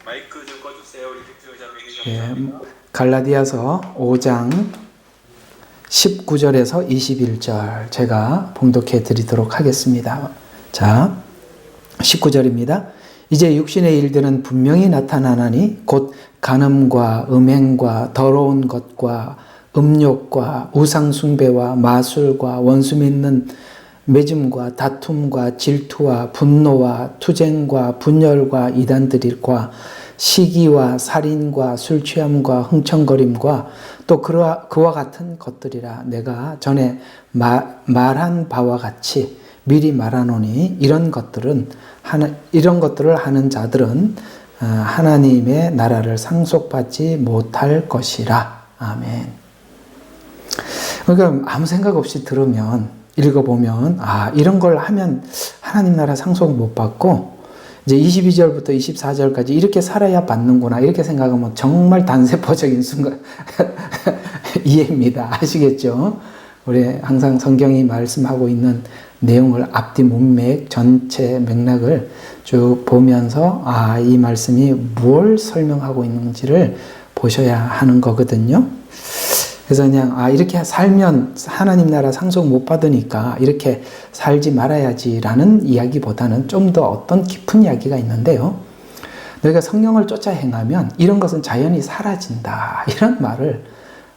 마이크 좀 꺼주세요. 우리 김수영 예, 자매님. 갈라디아서 5장 19절에서 21절 제가 봉독해 드리도록 하겠습니다. 자, 19절입니다. 이제 육신의 일들은 분명히 나타나나니 곧 간음과 음행과 더러운 것과 음욕과 우상숭배와 마술과 원수 맺는 매짐과 다툼과 질투와 분노와 투쟁과 분열과 이단들과 시기와 살인과 술취함과 흥청거림과 또 그와 같은 것들이라. 내가 전에 말한 바와 같이 미리 말하노니 이런 것들을 하는 자들은 하나님의 나라를 상속받지 못할 것이라. 아멘. 그러니까 아무 생각 없이 들으면, 읽어보면, 이런 걸 하면 하나님 나라 상속 못 받고 이제 22절부터 24절까지 이렇게 살아야 받는구나 이렇게 생각하면 정말 단세포적인 순간 이해입니다. 아시겠죠? 우리 항상 성경이 말씀하고 있는 내용을 앞뒤 문맥 전체 맥락을 쭉 보면서 이 말씀이 뭘 설명하고 있는지를 보셔야 하는 거거든요. 그래서 그냥 이렇게 살면 하나님 나라 상속 못 받으니까 이렇게 살지 말아야지라는 이야기보다는 좀 더 어떤 깊은 이야기가 있는데요. 너희가 성령을 쫓아 행하면 이런 것은 자연히 사라진다. 이런 말을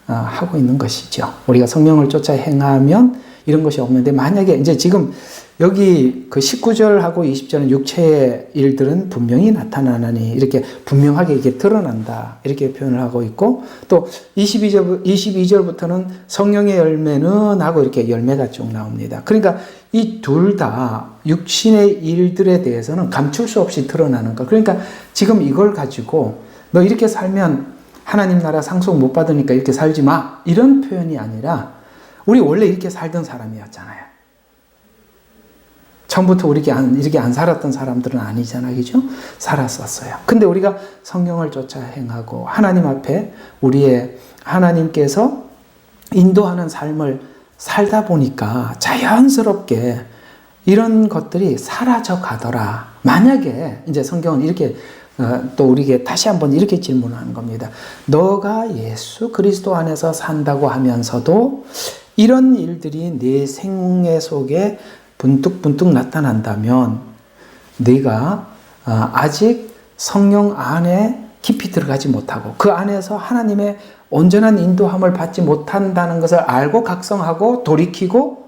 하고 있는 것이죠. 우리가 성령을 쫓아 행하면 이런 것이 없는데, 만약에 이제 지금 여기 그 19절하고 20절은 육체의 일들은 분명히 나타나나니 이렇게 분명하게 이게 드러난다 이렇게 표현을 하고 있고, 또 22절부터는 성령의 열매는 하고 이렇게 열매가 쭉 나옵니다. 그러니까 이 둘 다 육신의 일들에 대해서는 감출 수 없이 드러나는 것. 그러니까 지금 이걸 가지고 너 이렇게 살면 하나님 나라 상속 못 받으니까 이렇게 살지 마 이런 표현이 아니라, 우리 원래 이렇게 살던 사람이었잖아요. 처음부터 이렇게 안 살았던 사람들은 아니잖아요. 그죠? 살았었어요. 근데 우리가 성령을 쫓아 행하고 하나님 앞에 우리의 하나님께서 인도하는 삶을 살다 보니까 자연스럽게 이런 것들이 사라져 가더라. 만약에 이제 성경은 이렇게 또 우리에게 다시 한번 이렇게 질문하는 겁니다. 너가 예수 그리스도 안에서 산다고 하면서도 이런 일들이 내 생애 속에 분뚝분뚝 나타난다면 네가 아직 성령 안에 깊이 들어가지 못하고 그 안에서 하나님의 온전한 인도함을 받지 못한다는 것을 알고 각성하고 돌이키고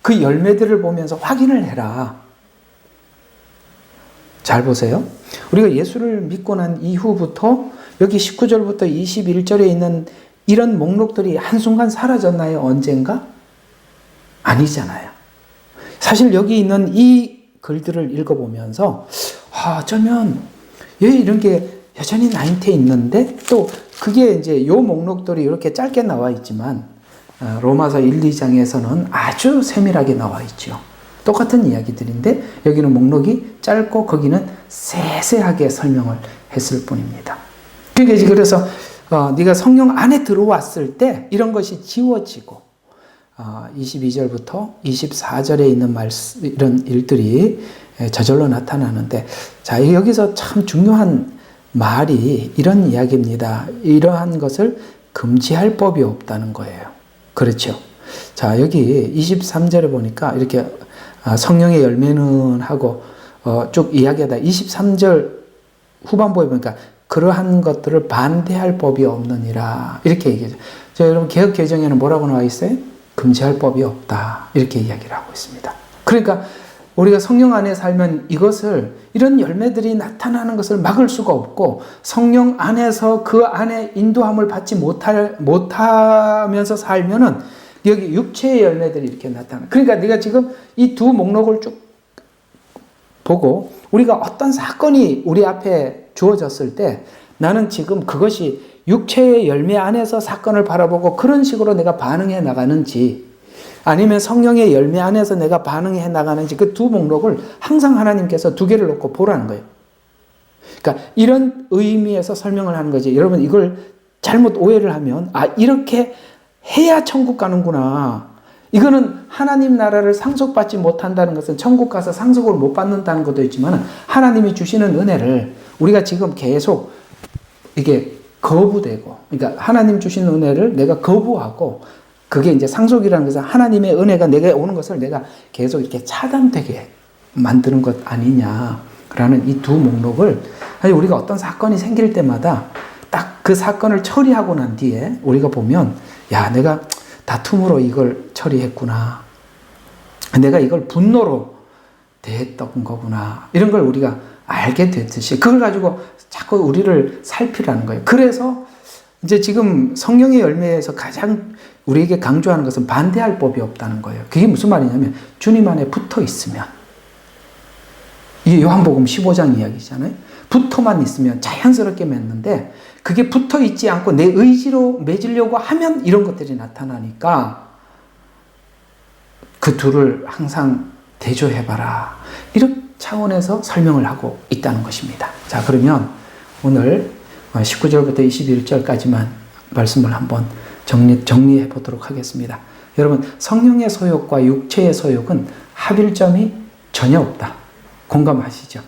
그 열매들을 보면서 확인을 해라. 잘 보세요. 우리가 예수를 믿고 난 이후부터 여기 19절부터 21절에 있는 이런 목록들이 한순간 사라졌나요? 언젠가? 아니잖아요. 사실 여기 있는 이 글들을 읽어보면서 어쩌면 왜 이런 게 여전히 나한테 있는데, 또 그게 이제 요 목록들이 이렇게 짧게 나와 있지만 로마서 1, 2장에서는 아주 세밀하게 나와 있죠. 똑같은 이야기들인데 여기는 목록이 짧고 거기는 세세하게 설명을 했을 뿐입니다. 그래서 네가 성령 안에 들어왔을 때 이런 것이 지워지고 22절부터 24절에 있는 이런 일들이 저절로 나타나는데, 자, 여기서 참 중요한 말이 이런 이야기입니다. 이러한 것을 금지할 법이 없다는 거예요. 그렇죠? 자, 여기 23절에 보니까 이렇게 성령의 열매는 하고 쭉 이야기하다 23절 후반부에 보니까 그러한 것들을 반대할 법이 없느니라 이렇게 얘기하죠. 자, 여러분 개역 개정에는 뭐라고 나와 있어요? 금지할 법이 없다 이렇게 이야기를 하고 있습니다. 그러니까 우리가 성령 안에 살면 이런 열매들이 나타나는 것을 막을 수가 없고, 성령 안에서 그 안에 인도함을 받지 못하면서 살면은 여기 육체의 열매들이 이렇게 나타나. 그러니까 네가 지금 이 두 목록을 쭉 보고 우리가 어떤 사건이 우리 앞에 주어졌을 때 나는 지금 그것이 육체의 열매 안에서 사건을 바라보고 그런 식으로 내가 반응해 나가는지, 아니면 성령의 열매 안에서 내가 반응해 나가는지, 그 두 목록을 항상 하나님께서 두 개를 놓고 보라는 거예요. 그러니까 이런 의미에서 설명을 하는 거지. 여러분 이걸 잘못 오해를 하면 이렇게 해야 천국 가는구나, 이거는 하나님 나라를 상속받지 못한다는 것은 천국 가서 상속을 못 받는다는 것도 있지만 하나님이 주시는 은혜를 우리가 지금 계속 이게 거부되고, 그러니까 하나님 주시는 은혜를 내가 거부하고, 그게 이제 상속이라는 것은 하나님의 은혜가 내게 오는 것을 내가 계속 이렇게 차단되게 만드는 것 아니냐라는 이 두 목록을, 사실 우리가 어떤 사건이 생길 때마다 딱 그 사건을 처리하고 난 뒤에 우리가 보면, 야, 내가 다툼으로 이걸 처리했구나, 내가 이걸 분노로 대했던 거구나, 이런 걸 우리가 알게 됐듯이 그걸 가지고 자꾸 우리를 살피라는 거예요. 그래서 이제 지금 성령의 열매에서 가장 우리에게 강조하는 것은 반대할 법이 없다는 거예요. 그게 무슨 말이냐면 주님 안에 붙어 있으면, 이게 요한복음 15장 이야기잖아요. 붙어만 있으면 자연스럽게 맺는데, 그게 붙어 있지 않고 내 의지로 맺으려고 하면 이런 것들이 나타나니까 그 둘을 항상 대조해봐라, 이런 차원에서 설명을 하고 있다는 것입니다. 자, 그러면 오늘 19절부터 21절까지만 말씀을 한번 정리해 보도록 하겠습니다. 여러분, 성령의 소욕과 육체의 소욕은 합일점이 전혀 없다. 공감하시죠?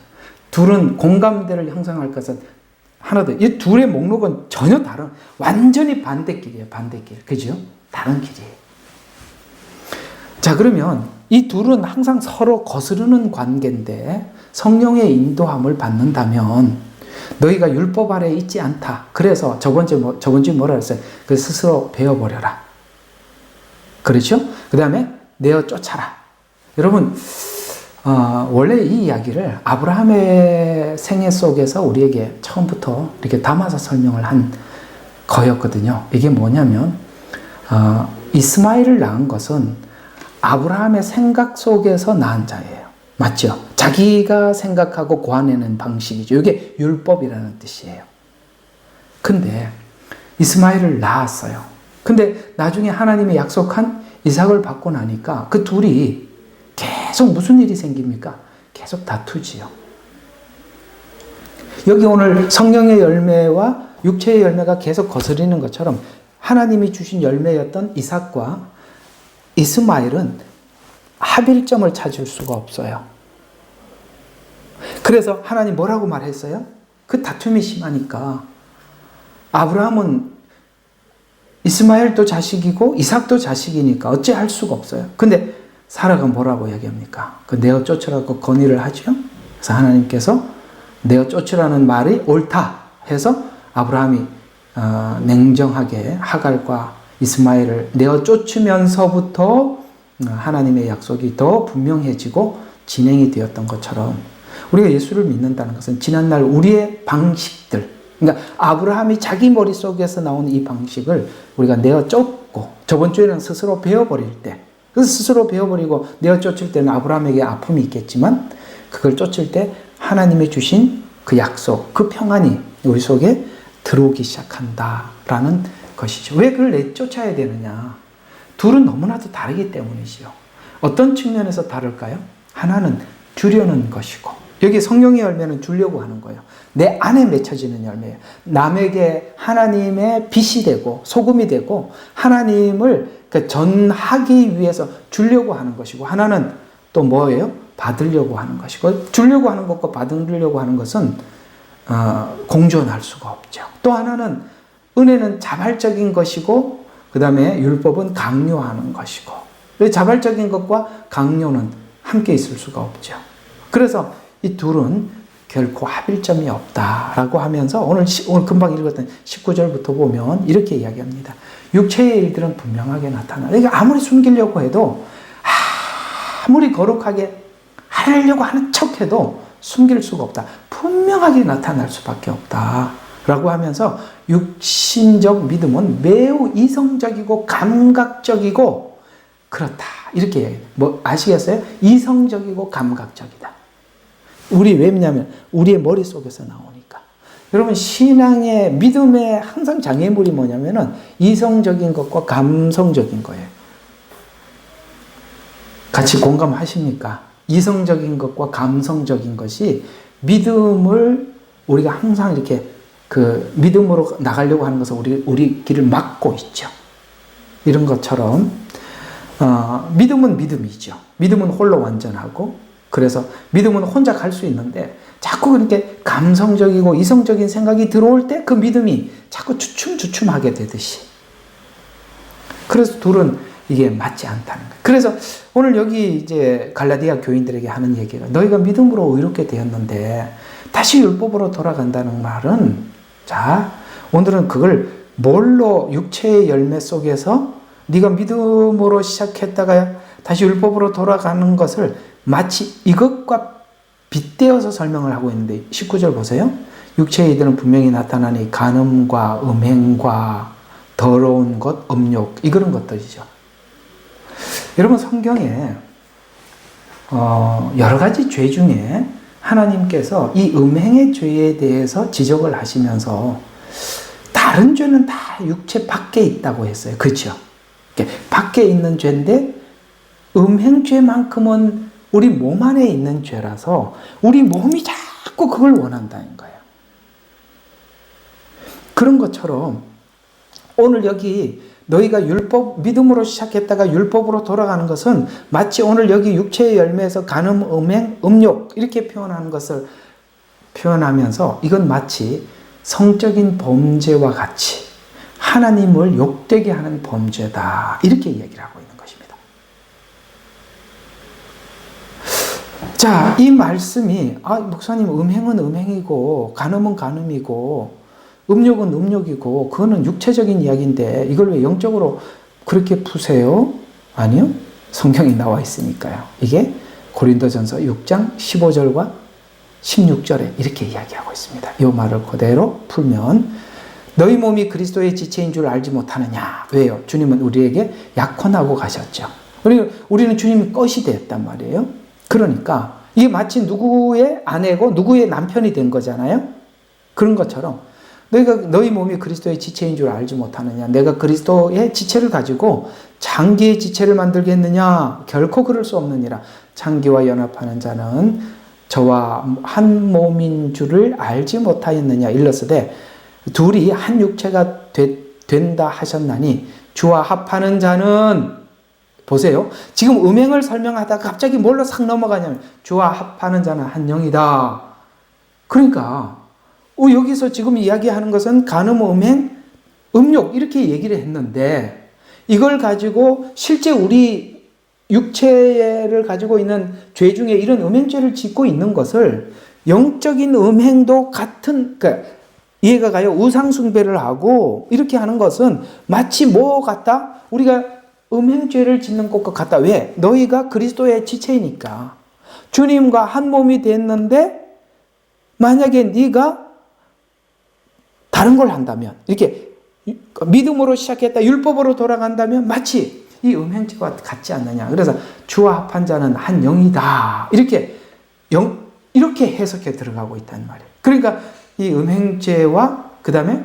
둘은 공감대를 형성할 것은 하나 더. 이 둘의 목록은 전혀 다른, 완전히 반대길이에요. 반대길. 그죠? 다른 길이에요. 자, 그러면 이 둘은 항상 서로 거스르는 관계인데 성령의 인도함을 받는다면 너희가 율법 아래에 있지 않다. 그래서 저번 주에 뭐라 했어요? 그 스스로 배워버려라. 그렇죠? 그 다음에 내어 쫓아라. 여러분, 원래 이 이야기를 아브라함의 생애 속에서 우리에게 처음부터 이렇게 담아서 설명을 한 거였거든요. 이게 뭐냐면, 이스마엘을 낳은 것은 아브라함의 생각 속에서 낳은 자예요. 맞죠? 자기가 생각하고 고안해낸 방식이죠. 이게 율법이라는 뜻이에요. 근데 이스마엘을 낳았어요. 근데 나중에 하나님이 약속한 이삭을 받고 나니까 그 둘이 계속 무슨 일이 생깁니까? 계속 다투지요. 여기 오늘 성령의 열매와 육체의 열매가 계속 거스리는 것처럼 하나님이 주신 열매였던 이삭과 이스마엘은 합일점을 찾을 수가 없어요. 그래서 하나님 뭐라고 말했어요? 그 다툼이 심하니까 아브라함은 이스마엘도 자식이고 이삭도 자식이니까 어찌할 수가 없어요. 근데 사라가 뭐라고 얘기합니까? 그 내어 쫓으라고 건의를 하죠. 그래서 하나님께서 내어 쫓으라는 말이 옳다 해서 아브라함이 냉정하게 하갈과 이스마엘을 내어 쫓으면서부터 하나님의 약속이 더 분명해지고 진행이 되었던 것처럼 우리가 예수를 믿는다는 것은 지난날 우리의 방식들, 그러니까 아브라함이 자기 머릿속에서 나온 이 방식을 우리가 내어 쫓고, 저번 주에는 스스로 베어버릴 때, 그 스스로 베어버리고 내어 쫓을 때는 아브라함에게 아픔이 있겠지만 그걸 쫓을 때 하나님이 주신 그 약속, 그 평안이 우리 속에 들어오기 시작한다라는 것이죠. 왜 그걸 내쫓아야 되느냐? 둘은 너무나도 다르기 때문이지요. 어떤 측면에서 다를까요? 하나는 주려는 것이고, 여기 성령의 열매는 주려고 하는 거예요. 내 안에 맺혀지는 열매예요. 남에게 하나님의 빛이 되고 소금이 되고 하나님을 전하기 위해서 주려고 하는 것이고, 하나는 또 뭐예요? 받으려고 하는 것이고, 주려고 하는 것과 받으려고 하는 것은 공존할 수가 없죠. 또 하나는 은혜는 자발적인 것이고, 그 다음에 율법은 강요하는 것이고, 자발적인 것과 강요는 함께 있을 수가 없죠. 그래서 이 둘은 결코 합일점이 없다라고 하면서 오늘 금방 읽었던 19절부터 보면 이렇게 이야기합니다. 육체의 일들은 분명하게 나타나. 그러니까 아무리 숨기려고 해도, 아무리 거룩하게 하려고 하는 척해도 숨길 수가 없다. 분명하게 나타날 수밖에 없다라고 하면서 육신적 믿음은 매우 이성적이고 감각적이고 그렇다. 이렇게 뭐 아시겠어요? 이성적이고 감각적이다. 왜냐면 우리의 머릿속에서 나오니까. 여러분, 신앙의 믿음의 항상 장애물이 뭐냐면은 이성적인 것과 감성적인 거예요. 같이 공감하십니까? 이성적인 것과 감성적인 것이 믿음을 우리가 항상 이렇게 믿음으로 나가려고 하는 것을 우리 길을 막고 있죠. 이런 것처럼 믿음은 믿음이죠. 믿음은 홀로 완전하고, 그래서 믿음은 혼자 갈 수 있는데 자꾸 그렇게 감성적이고 이성적인 생각이 들어올 때 그 믿음이 자꾸 주춤주춤하게 되듯이. 그래서 둘은 이게 맞지 않다는 거예요. 그래서 오늘 여기 이제 갈라디아 교인들에게 하는 얘기가, 너희가 믿음으로 의롭게 되었는데 다시 율법으로 돌아간다는 말은, 자, 오늘은 그걸 뭘로, 육체의 열매 속에서 네가 믿음으로 시작했다가 다시 율법으로 돌아가는 것을 마치 이것과 빗대어서 설명을 하고 있는데, 19절 보세요. 육체의 이들은 분명히 나타나니 간음과 음행과 더러운 것, 음욕, 이런 것들이죠. 여러분, 성경에 여러 가지 죄 중에 하나님께서 이 음행의 죄에 대해서 지적을 하시면서 다른 죄는 다 육체 밖에 있다고 했어요. 그렇죠? 밖에 있는 죄인데 음행죄만큼은 우리 몸 안에 있는 죄라서 우리 몸이 자꾸 그걸 원한다는 거예요. 그런 것처럼 오늘 여기 너희가 믿음으로 시작했다가 율법으로 돌아가는 것은 마치 오늘 여기 육체의 열매에서 간음, 음행, 음욕 이렇게 표현하는 것을 표현하면서 이건 마치 성적인 범죄와 같이 하나님을 욕되게 하는 범죄다, 이렇게 이야기를 하고 있는 것입니다. 자, 이 말씀이 목사님, 음행은 음행이고 간음은 간음이고 음욕은 음욕이고 그거는 육체적인 이야기인데 이걸 왜 영적으로 그렇게 푸세요? 아니요. 성경에 나와 있으니까요. 이게 고린도전서 6장 15절과 16절에 이렇게 이야기하고 있습니다. 이 말을 그대로 풀면, 너희 몸이 그리스도의 지체인 줄 알지 못하느냐. 왜요? 주님은 우리에게 약혼하고 가셨죠. 우리는 주님이 것이 되었단 말이에요. 그러니까 이게 마치 누구의 아내고 누구의 남편이 된 거잖아요. 그런 것처럼 너희 몸이 그리스도의 지체인 줄 알지 못하느냐. 내가 그리스도의 지체를 가지고 장기의 지체를 만들겠느냐. 결코 그럴 수 없느니라. 장기와 연합하는 자는 저와 한 몸인 줄을 알지 못하였느냐. 일렀으되 둘이 한 육체가 된다 하셨나니 주와 합하는 자는, 보세요. 지금 음행을 설명하다가 갑자기 뭘로 싹 넘어가냐면 주와 합하는 자는 한 영이다. 그러니까 여기서 지금 이야기하는 것은 간음, 음행, 음욕 이렇게 얘기를 했는데, 이걸 가지고 실제 우리 육체를 가지고 있는 죄 중에 이런 음행죄를 짓고 있는 것을 영적인 음행도 같은, 그러니까 이해가 가요? 우상숭배를 하고 이렇게 하는 것은 마치 뭐 같다? 우리가 음행죄를 짓는 것과 같다. 왜? 너희가 그리스도의 지체이니까. 주님과 한 몸이 됐는데 만약에 네가 다른 걸 한다면, 이렇게 믿음으로 시작했다 율법으로 돌아간다면 마치 이 음행죄와 같지 않느냐. 그래서 주와 합한 자는 한 영이다. 이렇게 해석해 들어가고 있단 말이에요. 그러니까 이 음행죄와 그 다음에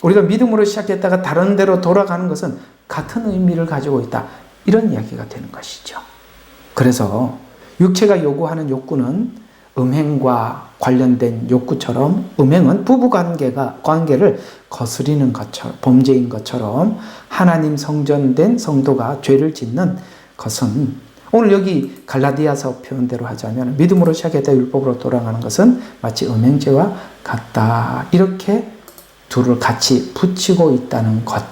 우리가 믿음으로 시작했다가 다른 데로 돌아가는 것은 같은 의미를 가지고 있다. 이런 이야기가 되는 것이죠. 그래서 육체가 요구하는 욕구는 음행과 관련된 욕구처럼, 음행은 부부관계를 거스리는 것처럼, 범죄인 것처럼 하나님 성전된 성도가 죄를 짓는 것은, 오늘 여기 갈라디아서 표현대로 하자면 믿음으로 시작했다 율법으로 돌아가는 것은 마치 음행죄와 같다. 이렇게 둘을 같이 붙이고 있다는 것.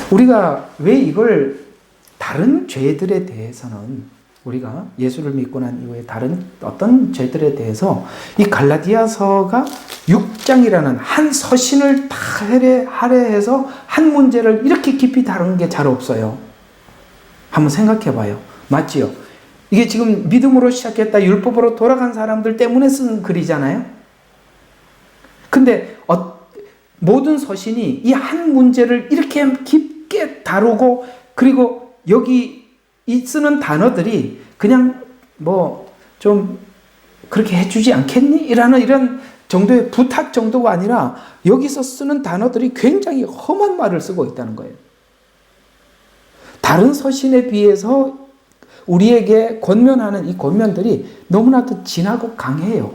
우리가 왜 이걸 다른 죄들에 대해서는, 우리가 예수를 믿고 난 이후에 다른 어떤 죄들에 대해서 이 갈라디아서가 6장이라는 한 서신을 다 할애해서 한 문제를 이렇게 깊이 다룬 게 잘 없어요. 한번 생각해 봐요. 맞지요? 이게 지금 믿음으로 시작했다 율법으로 돌아간 사람들 때문에 쓴 글이잖아요. 근데 모든 서신이 이 한 문제를 이렇게 깊게 다루고, 그리고 여기 이 쓰는 단어들이 그냥 좀 그렇게 해주지 않겠니? 이런 정도의 부탁 정도가 아니라 여기서 쓰는 단어들이 굉장히 험한 말을 쓰고 있다는 거예요. 다른 서신에 비해서 우리에게 권면하는 이 권면들이 너무나도 진하고 강해요.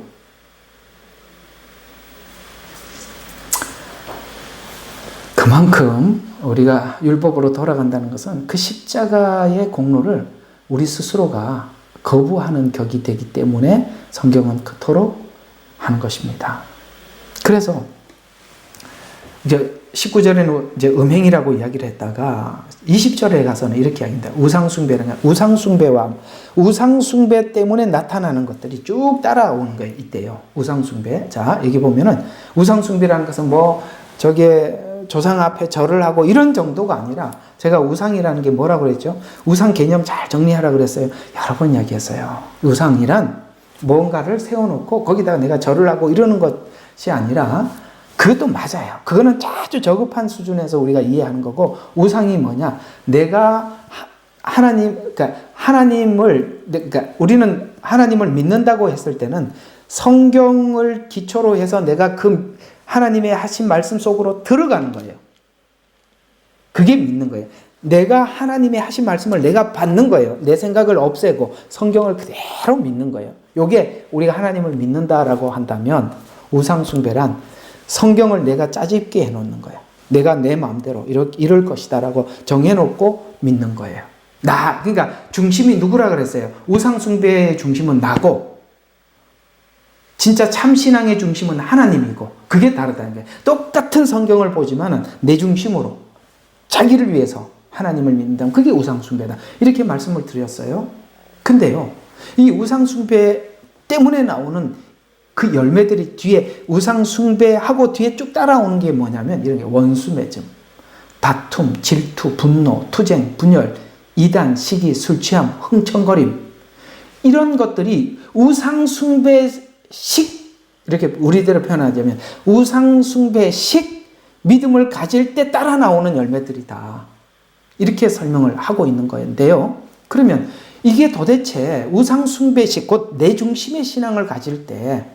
그만큼 우리가 율법으로 돌아간다는 것은 그 십자가의 공로를 우리 스스로가 거부하는 격이 되기 때문에 성경은 그토록 하는 것입니다. 그래서 이제 19절에는 이제 음행이라고 이야기를 했다가 20절에 가서는 이렇게 이야기합니다. 우상숭배라는 우상숭배 때문에 나타나는 것들이 쭉 따라오는 거예요. 이때요. 우상숭배. 자, 여기 보면은 우상숭배라는 것은 뭐 저게 조상 앞에 절을 하고 이런 정도가 아니라 제가 우상이라는 게 뭐라고 그랬죠? 우상 개념 잘 정리하라 그랬어요. 여러 번 이야기했어요. 우상이란 뭔가를 세워놓고 거기다가 내가 절을 하고 이러는 것이 아니라 그것도 맞아요. 그거는 아주 저급한 수준에서 우리가 이해하는 거고 우상이 뭐냐? 내가 그러니까 우리는 하나님을 믿는다고 했을 때는 성경을 기초로 해서 내가 그 하나님의 하신 말씀 속으로 들어가는 거예요. 그게 믿는 거예요. 내가 하나님의 하신 말씀을 내가 받는 거예요. 내 생각을 없애고 성경을 그대로 믿는 거예요. 이게 우리가 하나님을 믿는다라고 한다면 우상숭배란 성경을 내가 짜집게 해놓는 거예요. 내가 내 마음대로 이럴 것이다라고 정해놓고 믿는 거예요. 그러니까 중심이 누구라 그랬어요? 우상숭배의 중심은 나고 진짜 참신앙의 중심은 하나님이고 그게 다르다는 거예요. 똑같은 성경을 보지만은 내 중심으로 자기를 위해서 하나님을 믿는다면 그게 우상숭배다. 이렇게 말씀을 드렸어요. 근데요, 이 우상숭배 때문에 나오는 그 열매들이 뒤에 우상숭배하고 뒤에 쭉 따라오는 게 뭐냐면 이런 게 원수매즘, 다툼, 질투, 분노, 투쟁, 분열, 이단, 시기, 술취함, 흥청거림 이런 것들이 우상숭배식 이렇게 우리대로 표현하자면 우상숭배식 믿음을 가질 때 따라 나오는 열매들이다. 이렇게 설명을 하고 있는 건데요. 그러면 이게 도대체 우상숭배식 곧 내 중심의 신앙을 가질 때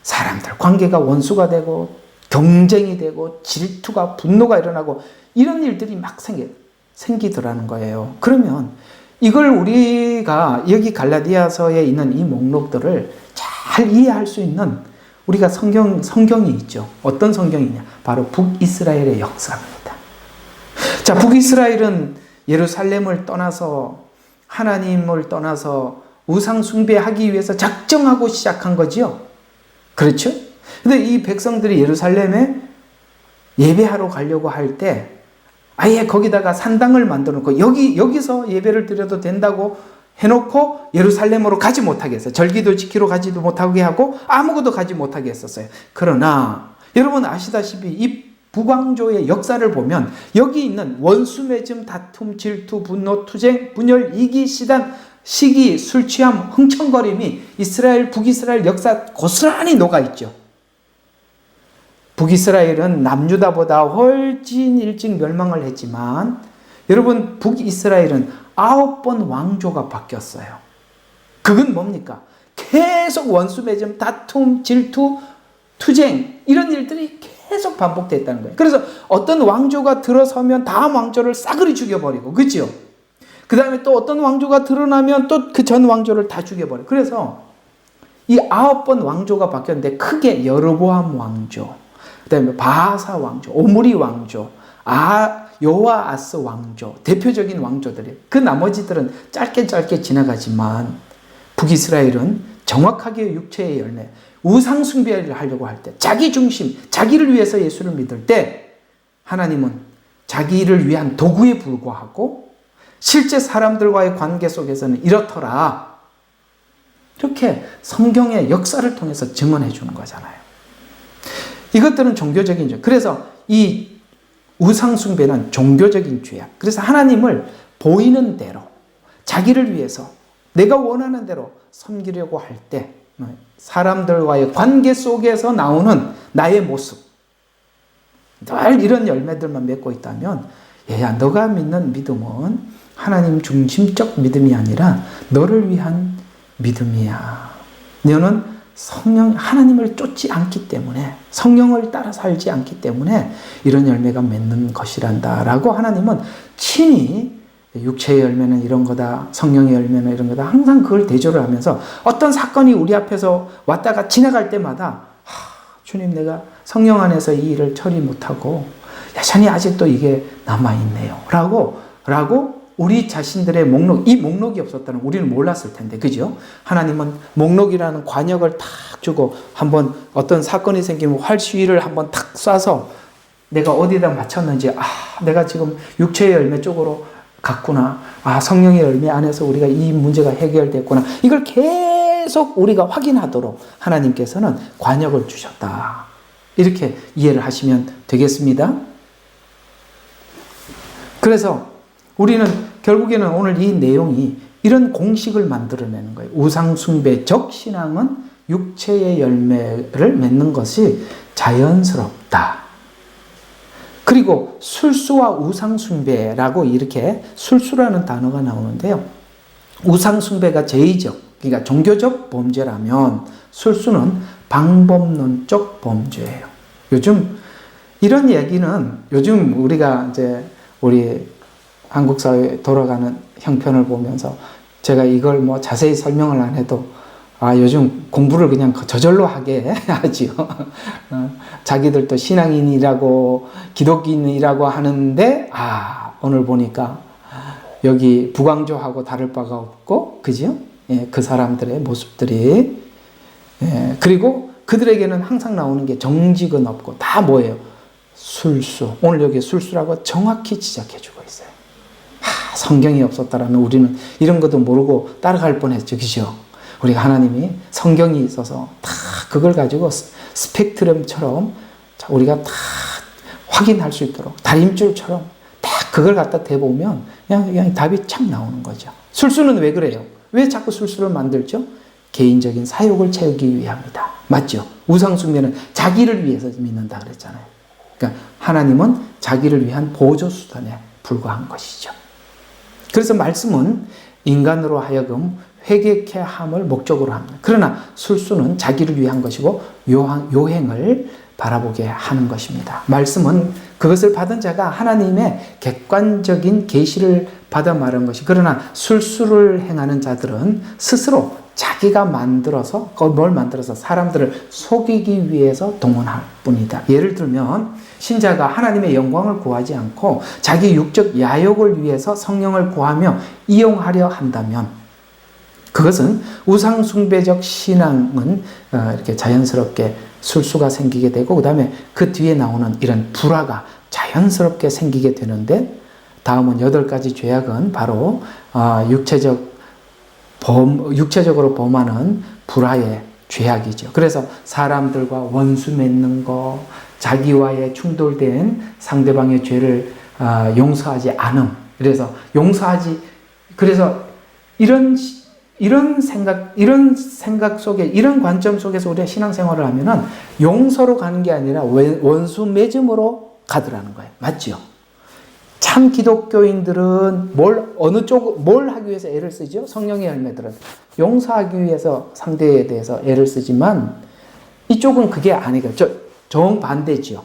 사람들 관계가 원수가 되고 경쟁이 되고 질투가 분노가 일어나고 이런 일들이 막 생기더라는 거예요. 그러면 이걸 우리가 여기 갈라디아서에 있는 이 목록들을 잘 이해할 수 있는 우리가 성경이 있죠. 어떤 성경이냐? 바로 북이스라엘의 역사입니다. 자, 북이스라엘은 예루살렘을 떠나서 하나님을 떠나서 우상 숭배하기 위해서 작정하고 시작한 거지요. 그렇죠? 근데 이 백성들이 예루살렘에 예배하러 가려고 할 때 아예 거기다가 산당을 만들어 놓고 여기서 예배를 드려도 된다고 해놓고 예루살렘으로 가지 못하게 했어요. 절기도 지키러 가지도 못하게 하고 아무것도 가지 못하게 했었어요. 그러나 여러분 아시다시피 이 북왕조의 역사를 보면 여기 있는 원수매즘, 다툼, 질투, 분노, 투쟁, 분열, 이기, 시단, 시기, 술취함, 흥청거림이 북이스라엘 역사 고스란히 녹아있죠. 북이스라엘은 남유다보다 훨씬 일찍 멸망을 했지만 여러분 북이스라엘은 9번 왕조가 바뀌었어요. 그건 뭡니까? 계속 원수매점, 다툼, 질투, 투쟁 이런 일들이 계속 반복됐다는 거예요. 그래서 어떤 왕조가 들어서면 다음 왕조를 싸그리 죽여버리고 그렇죠? 그 다음에 또 어떤 왕조가 드러나면 또 그 전 왕조를 다 죽여버려요. 그래서 이 9번 왕조가 바뀌었는데 크게 여로보암 왕조, 그 다음에 바하사 왕조, 오므리 왕조, 요아스 왕조, 대표적인 왕조들이 그 나머지들은 짧게 지나가지만 북이스라엘은 정확하게 육체의 열매, 우상숭배를 하려고 할 때, 자기 중심, 자기를 위해서 예수를 믿을 때 하나님은 자기를 위한 도구에 불과하고 실제 사람들과의 관계 속에서는 이렇더라. 이렇게 성경의 역사를 통해서 증언해 주는 거잖아요. 이것들은 종교적인 죄. 그래서 이 우상숭배는 종교적인 죄야. 그래서 하나님을 보이는 대로 자기를 위해서 내가 원하는 대로 섬기려고 할 때 사람들과의 관계 속에서 나오는 나의 모습 늘 이런 열매들만 맺고 있다면 얘야 너가 믿는 믿음은 하나님 중심적 믿음이 아니라 너를 위한 믿음이야. 너는 하나님을 쫓지 않기 때문에 성령을 따라 살지 않기 때문에 이런 열매가 맺는 것이란다 라고 하나님은 친히 육체의 열매는 이런 거다, 성령의 열매는 이런 거다 항상 그걸 대조를 하면서 어떤 사건이 우리 앞에서 왔다가 지나갈 때마다 주님 내가 성령 안에서 이 일을 처리 못하고 여전히 아직도 이게 남아있네요. 라고 우리 자신들의 이 목록이 없었다면 우리는 몰랐을 텐데, 그죠? 하나님은 목록이라는 관역을 탁 주고 한번 어떤 사건이 생기면 활시위를 한번 탁 쏴서 내가 어디다 맞췄는지, 내가 지금 육체의 열매 쪽으로 갔구나. 성령의 열매 안에서 우리가 이 문제가 해결됐구나. 이걸 계속 우리가 확인하도록 하나님께서는 관역을 주셨다. 이렇게 이해를 하시면 되겠습니다. 그래서 우리는 결국에는 오늘 이 내용이 이런 공식을 만들어내는 거예요. 우상숭배적 신앙은 육체의 열매를 맺는 것이 자연스럽다. 그리고 술수와 우상숭배라고 이렇게 술수라는 단어가 나오는데요. 우상숭배가 제의적, 그러니까 종교적 범죄라면 술수는 방법론적 범죄예요. 요즘 이런 얘기는 우리가 이제 우리 한국 사회에 돌아가는 형편을 보면서 제가 이걸 뭐 자세히 설명을 안 해도 요즘 공부를 그냥 저절로 하게 하지요. 자기들도 신앙인이라고 기독인이라고 하는데 오늘 보니까 여기 부광조하고 다를 바가 없고, 그죠? 그 사람들의 모습들이, 그리고 그들에게는 항상 나오는 게 정직은 없고 다 뭐예요? 술수. 오늘 여기 술수라고 정확히 지적해주고 있어요. 성경이 없었다라면 우리는 이런 것도 모르고 따라갈 뻔했죠, 그죠? 우리가 하나님이 성경이 있어서 다 그걸 가지고 스펙트럼처럼 우리가 다 확인할 수 있도록 다림줄처럼 딱 그걸 갖다 대보면 그냥 답이 착 나오는 거죠. 술수는 왜 그래요? 왜 자꾸 술수를 만들죠? 개인적인 사욕을 채우기 위함이다. 맞죠? 우상숭배는 자기를 위해서 믿는다 그랬잖아요. 그러니까 하나님은 자기를 위한 보조수단에 불과한 것이죠. 그래서 말씀은 인간으로 하여금 회개케 함을 목적으로 합니다. 그러나 술수는 자기를 위한 것이고 요행을 바라보게 하는 것입니다. 말씀은 그것을 받은 자가 하나님의 객관적인 계시를 받아 말한 것이, 그러나 술수를 행하는 자들은 스스로 자기가 만들어서 사람들을 속이기 위해서 동원할 뿐이다. 예를 들면 신자가 하나님의 영광을 구하지 않고 자기 육적 야욕을 위해서 성령을 구하며 이용하려 한다면 그것은 우상숭배적 신앙은 이렇게 자연스럽게 술수가 생기게 되고, 그 다음에 그 뒤에 나오는 이런 불화가 자연스럽게 생기게 되는데, 다음은 8가지 죄악은 바로 육체적으로 범하는 불화의 죄악이죠. 그래서 사람들과 원수 맺는 거, 자기와의 충돌된 상대방의 죄를 용서하지 않음. 그래서 이런 생각 속에, 이런 관점 속에서 우리가 신앙생활을 하면은 용서로 가는 게 아니라 원수 맺음으로 가더라는 거예요. 맞죠? 참 기독교인들은 뭘 하기 위해서 애를 쓰죠? 성령의 열매들은 용서하기 위해서 상대에 대해서 애를 쓰지만, 이쪽은 그게 아니고 정반대죠.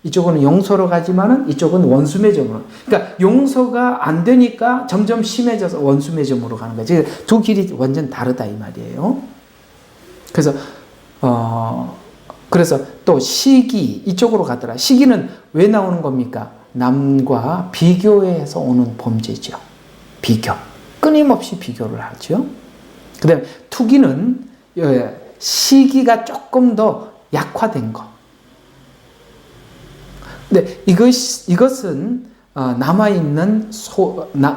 이쪽은 용서로 가지만은 이쪽은 원수 맺음으로. 그러니까 용서가 안 되니까 점점 심해져서 원수 맺음으로 가는 거죠. 두 길이 완전 다르다 이 말이에요. 그래서 또 시기 이쪽으로 가더라. 시기는 왜 나오는 겁니까? 남과 비교해서 오는 범죄죠. 비교. 끊임없이 비교를 하죠. 그 다음에 투기는 시기가 조금 더 약화된 것. 근데 이것은 남아있는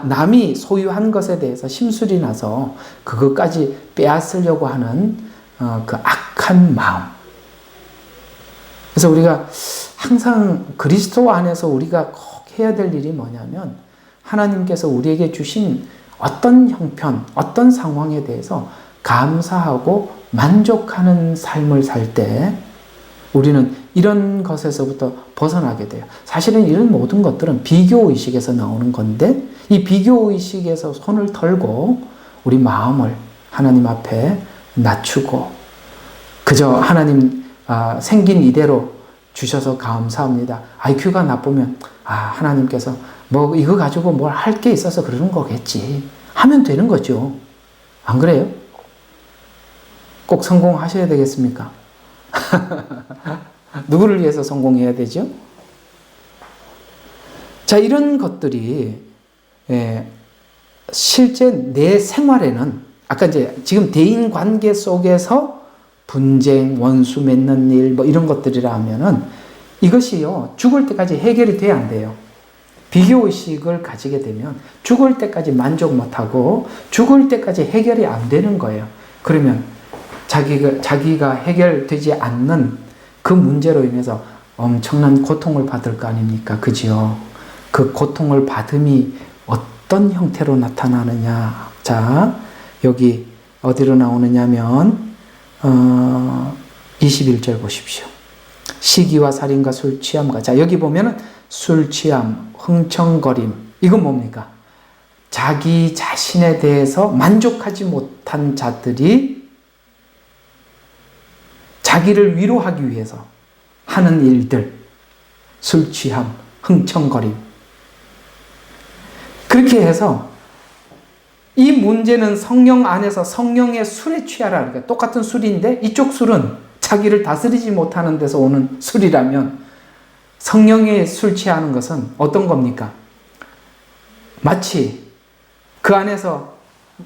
남이 소유한 것에 대해서 심술이 나서 그것까지 빼앗으려고 하는 그 악한 마음. 그래서 우리가 항상 그리스도 안에서 우리가 꼭 해야 될 일이 뭐냐면, 하나님께서 우리에게 주신 어떤 형편, 어떤 상황에 대해서 감사하고 만족하는 삶을 살 때 우리는 이런 것에서부터 벗어나게 돼요. 사실은 이런 모든 것들은 비교의식에서 나오는 건데, 이 비교의식에서 손을 털고 우리 마음을 하나님 앞에 낮추고 그저 하나님 생긴 이대로 주셔서 감사합니다. IQ가 나쁘면 하나님께서 뭐 이거 가지고 뭘 할 게 있어서 그러는 거겠지 하면 되는 거죠. 안 그래요? 꼭 성공하셔야 되겠습니까? 누구를 위해서 성공해야 되죠? 자, 이런 것들이 실제 내 생활에는 아까 이제 지금 대인 관계 속에서 분쟁, 원수 맺는 일, 뭐 이런 것들이라 하면은 이것이요, 죽을 때까지 해결이 돼야 안 돼요. 비교의식을 가지게 되면 죽을 때까지 만족 못하고 죽을 때까지 해결이 안 되는 거예요. 그러면 자기가 해결되지 않는 그 문제로 인해서 엄청난 고통을 받을 거 아닙니까? 그죠? 그 고통을 받음이 어떤 형태로 나타나느냐. 자, 여기 어디로 나오느냐면 21절 보십시오. 시기와 살인과 술 취함과, 자, 여기 보면은 술 취함, 흥청거림, 이건 뭡니까? 자기 자신에 대해서 만족하지 못한 자들이 자기를 위로하기 위해서 하는 일들, 술 취함, 흥청거림. 그렇게 해서 이 문제는 성령 안에서 성령의 술에 취하라. 그러니까 똑같은 술인데 이쪽 술은 자기를 다스리지 못하는 데서 오는 술이라면 성령의 술 취하는 것은 어떤 겁니까? 마치 그 안에서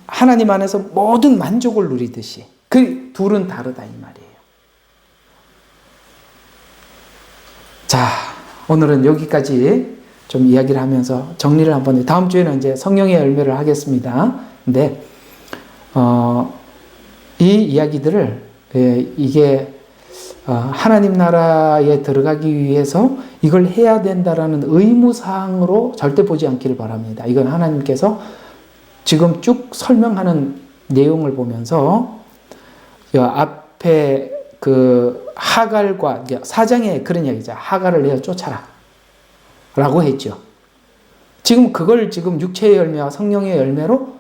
하나님 안에서 모든 만족을 누리듯이 그 둘은 다르다 이 말이에요. 자, 오늘은 여기까지 좀 이야기를 하면서 정리를 한번, 다음 주에는 이제 성령의 열매를 하겠습니다. 근데 이 이야기들을 이게 하나님 나라에 들어가기 위해서 이걸 해야 된다라는 의무사항으로 절대 보지 않기를 바랍니다. 이건 하나님께서 지금 쭉 설명하는 내용을 보면서 앞에 그 하갈과 4장에 그런 이야기죠. 하갈을 내어 쫓아라 라고 했죠. 지금 그걸 지금 육체의 열매와 성령의 열매로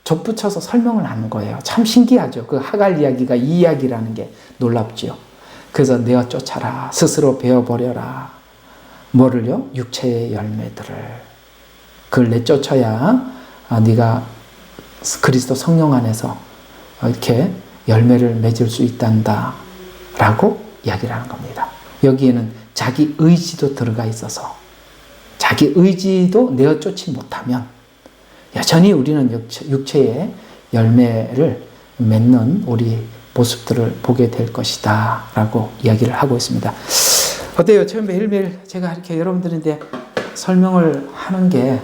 덧붙여서 설명을 하는 거예요. 참 신기하죠. 그 하갈 이야기가 이 이야기라는 게 놀랍죠. 그래서 내어 쫓아라. 스스로 베어버려라. 뭐를요? 육체의 열매들을. 그걸 내쫓아야 네가 그리스도 성령 안에서 이렇게 열매를 맺을 수 있단다 라고 이야기를 하는 겁니다. 여기에는 자기 의지도 들어가 있어서 자기 의지도 내어 쫓지 못하면 여전히 우리는 육체의 열매를 맺는 우리 모습들을 보게 될 것이다 라고 이야기를 하고 있습니다. 어때요? 처음에 매일매일 제가 이렇게 여러분들한테 설명을 하는 게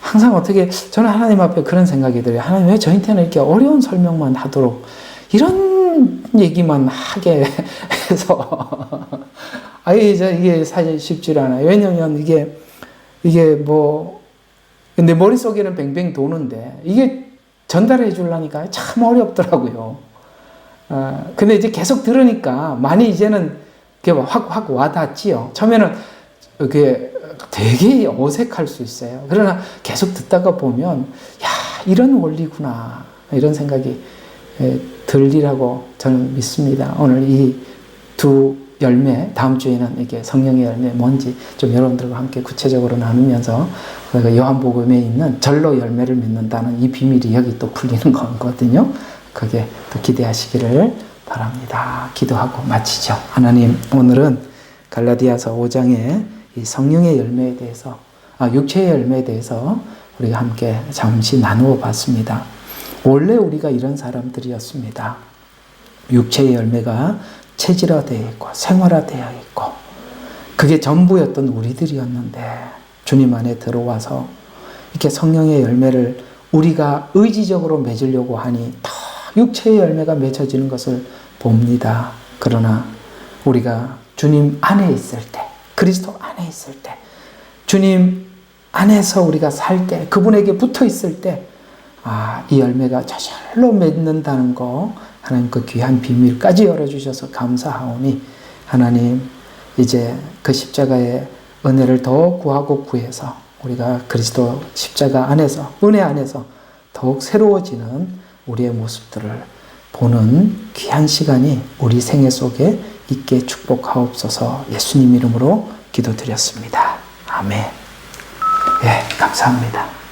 항상 어떻게, 저는 하나님 앞에 그런 생각이 들어요. 하나님 왜 저한테는 이렇게 어려운 설명만 하도록 이런 얘기만 하게 해서 이게 사실 쉽지 않아요. 왜냐면 이게 뭐 내 머릿속에는 뱅뱅 도는데 이게 전달해 주려니까 참 어렵더라고요. 근데 이제 계속 들으니까 많이 이제는 확 와닿지요. 처음에는 그게 되게 어색할 수 있어요. 그러나 계속 듣다가 보면 야, 이런 원리구나 이런 생각이 들리라고 저는 믿습니다. 오늘 이 두 열매, 다음 주에는 이게 성령의 열매 뭔지 좀 여러분들과 함께 구체적으로 나누면서 요한복음에 있는 절로 열매를 맺는다는 이 비밀이 여기 또 풀리는 거거든요. 그게 또 기대하시기를 바랍니다. 기도하고 마치죠. 하나님, 오늘은 갈라디아서 5장의 이 성령의 열매에 대해서, 육체의 열매에 대해서 우리가 함께 잠시 나누어 봤습니다. 원래 우리가 이런 사람들이었습니다. 육체의 열매가 체질화되어 있고 생활화되어 있고 그게 전부였던 우리들이었는데 주님 안에 들어와서 이렇게 성령의 열매를 우리가 의지적으로 맺으려고 하니 더 육체의 열매가 맺어지는 것을 봅니다. 그러나 우리가 주님 안에 있을 때, 그리스도 안에 있을 때, 주님 안에서 우리가 살 때, 그분에게 붙어 있을 때, 이 열매가 저절로 맺는다는 거, 하나님 그 귀한 비밀까지 열어주셔서 감사하오니, 하나님 이제 그 십자가의 은혜를 더 구하고 구해서 우리가 그리스도 십자가 안에서, 은혜 안에서 더욱 새로워지는 우리의 모습들을 보는 귀한 시간이 우리 생애 속에 있게 축복하옵소서. 예수님 이름으로 기도드렸습니다. 아멘. 예, 감사합니다.